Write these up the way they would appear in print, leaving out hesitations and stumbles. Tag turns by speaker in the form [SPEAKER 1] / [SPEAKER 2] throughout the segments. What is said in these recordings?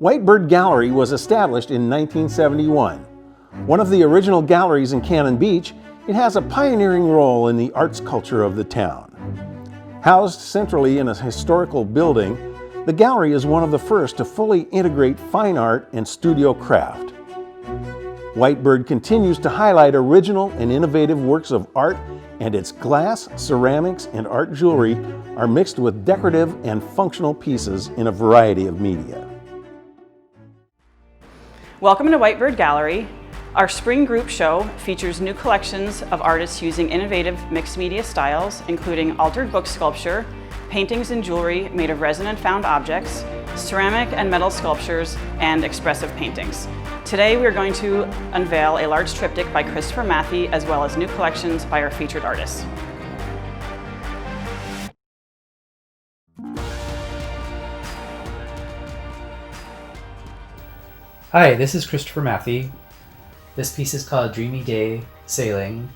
[SPEAKER 1] Whitebird Gallery was established in 1971. One of the original galleries in Cannon Beach, it has a pioneering role in the arts culture of the town. Housed centrally in a historical building, the gallery is one of the first to fully integrate fine art and studio craft. Whitebird continues to highlight original and innovative works of art, and its glass, ceramics, and art jewelry are mixed with decorative and functional pieces in a variety of media.
[SPEAKER 2] Welcome to Whitebird Gallery. Our spring group show features new collections of artists using innovative mixed media styles, including altered book sculpture, paintings and jewelry made of resin and found objects, ceramic and metal sculptures, and expressive paintings. Today we are going to unveil a large triptych by Christopher Matthey, as well as new collections by our featured artists.
[SPEAKER 3] Hi, this is Christopher Matthey. This piece is called Dreamy Day Sailing.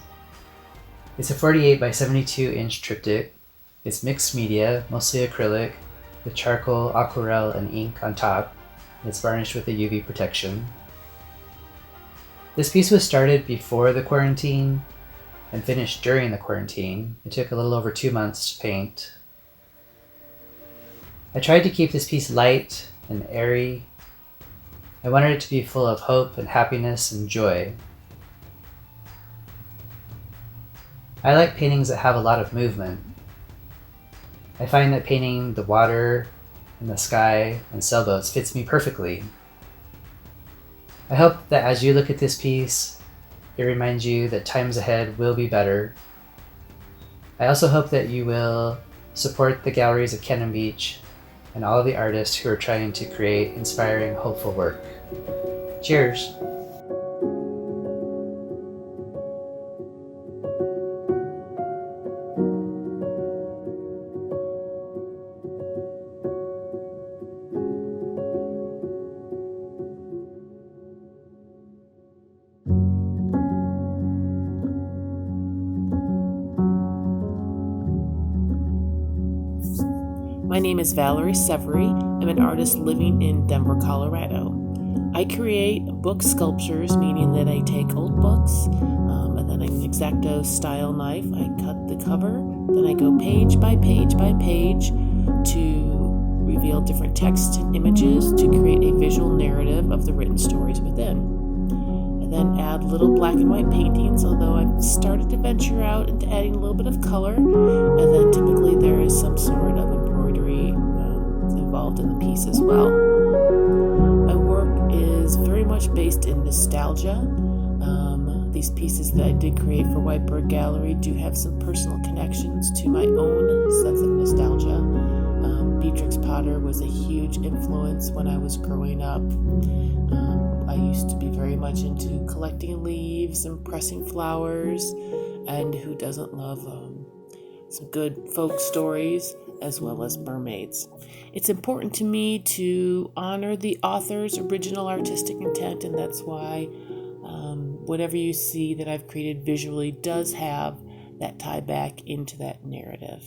[SPEAKER 3] It's a 48 by 72 inch triptych. It's mixed media, mostly acrylic, with charcoal, aquarelle, and ink on top. It's varnished with a UV protection. This piece was started before the quarantine and finished during the quarantine. It took a little over 2 months to paint. I tried to keep this piece light and airy. I wanted it to be full of hope and happiness and joy. I like paintings that have a lot of movement. I find that painting the water and the sky and sailboats fits me perfectly. I hope that as you look at this piece, it reminds you that times ahead will be better. I also hope that you will support the galleries of Cannon Beach and all of the artists who are trying to create inspiring, hopeful work. Cheers!
[SPEAKER 4] My name is Valerie Severy. I'm an artist living in Denver, Colorado. I create book sculptures, meaning that I take old books and then an X-Acto style knife. I cut the cover, then I go page by page by page to reveal different text and images to create a visual narrative of the written stories within. And then add little black and white paintings, although I've started to venture out into adding a little bit of color, and then typically there is some sort of embroidery involved in the piece as well. My work is very much based in nostalgia. These pieces that I did create for Whitebird Gallery do have some personal connections to my own sense of nostalgia. Beatrix Potter was a huge influence when I was growing up. I used to be very much into collecting leaves and pressing flowers, and who doesn't love some good folk stories as well as mermaids. It's important to me to honor the author's original artistic intent, and that's why whatever you see that I've created visually does have that tie back into that narrative.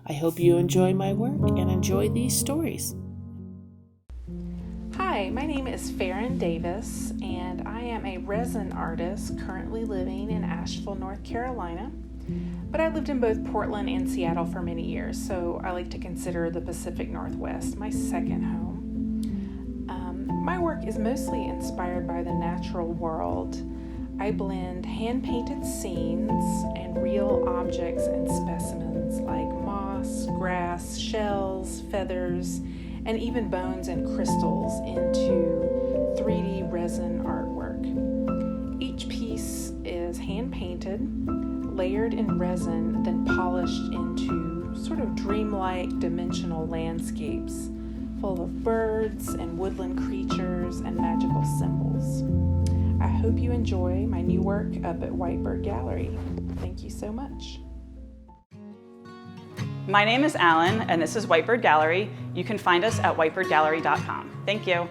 [SPEAKER 4] I hope you enjoy my work and enjoy these stories.
[SPEAKER 5] Hi, my name is Farron Davis, and I am a resin artist currently living in Asheville, North Carolina. But I lived in both Portland and Seattle for many years, so I like to consider the Pacific Northwest my second home. My work is mostly inspired by the natural world. I blend hand-painted scenes and real objects and specimens like moss, grass, shells, feathers, and even bones and crystals into 3D resin artwork. Each piece is hand-painted, layered in resin, then polished into sort of dreamlike dimensional landscapes full of birds and woodland creatures and magical symbols. I hope you enjoy my new work up at Whitebird Gallery. Thank you so much.
[SPEAKER 2] My name is Alan, and this is Whitebird Gallery. You can find us at whitebirdgallery.com. Thank you.